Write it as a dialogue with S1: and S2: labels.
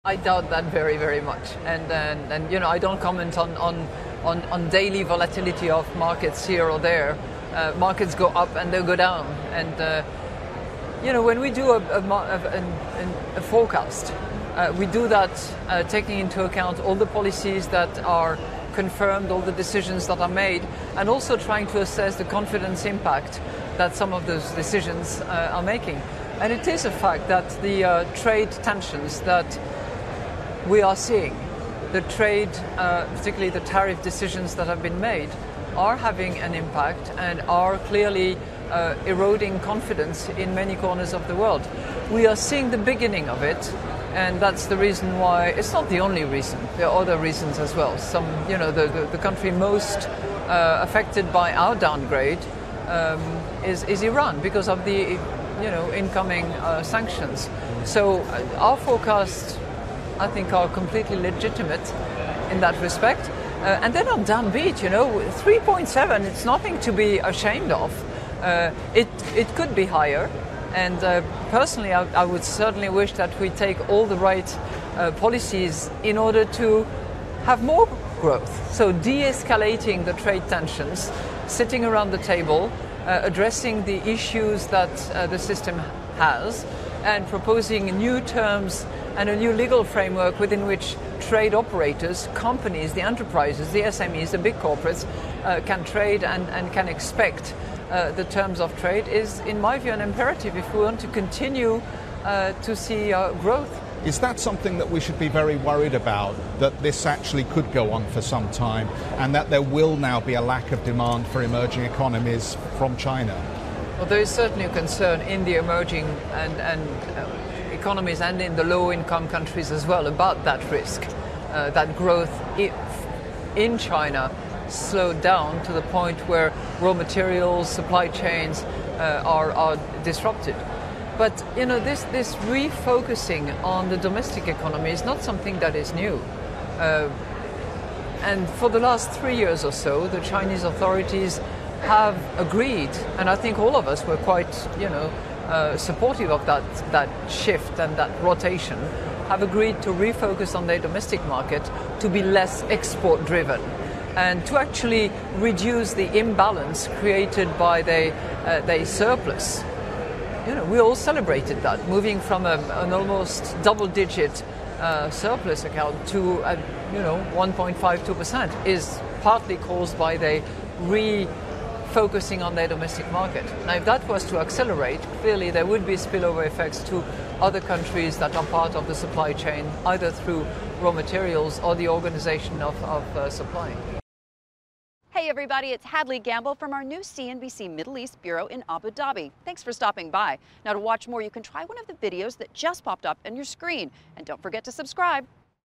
S1: I doubt that very, very much. And you know, I don't comment on daily volatility of markets here or there. Markets go up and they go down. And you know, when we do a forecast, we do that taking into account all the policies that are confirmed, all the decisions that are made, and also trying to assess the confidence impact that some of those decisions are making. And it is a fact that the trade tensions that we are seeing, the trade, particularly the tariff decisions that have been made, are having an impact and are clearly eroding confidence in many corners of the world. We are seeing the beginning of it, and that's the reason why. It's not the only reason. There are other reasons as well. Some, you know, the country most affected by our downgrade is Iran, because of the, you know, incoming sanctions. So our forecasts, I think, are completely legitimate in that respect. And they're not downbeat, you know. 3.7, it's nothing to be ashamed of. It could be higher. And personally, I would certainly wish that we take all the right policies in order to have more growth. So de-escalating the trade tensions, sitting around the table, addressing the issues that the system has, and proposing new terms and a new legal framework within which trade operators, companies, the enterprises, the SMEs, the big corporates can trade and can expect the terms of trade is, in my view, an imperative if we want to continue to see growth.
S2: Is that something that we should be very worried about, that this actually could go on for some time and that there will now be a lack of demand for emerging economies from China?
S1: Well, there is certainly a concern in the emerging and economies and in the low-income countries as well about that risk, that growth in China slowed down to the point where raw materials, supply chains are disrupted. But you know, this refocusing on the domestic economy is not something that is new. And for the last 3 years or so, the Chinese authorities have agreed, and I think all of us were quite, you know, supportive of that shift and that rotation, have agreed to refocus on their domestic market, to be less export-driven, and to actually reduce the imbalance created by their surplus. You know, we all celebrated that, moving from an almost double-digit surplus account to, you know, 1.52% is partly caused by the refocusing on their domestic market. Now, if that was to accelerate, clearly there would be spillover effects to other countries that are part of the supply chain, either through raw materials or the organization of supply.
S3: Hey everybody, it's Hadley Gamble from our new CNBC Middle East Bureau in Abu Dhabi. Thanks for stopping by. Now, to watch more, you can try one of the videos that just popped up on your screen. And don't forget to subscribe.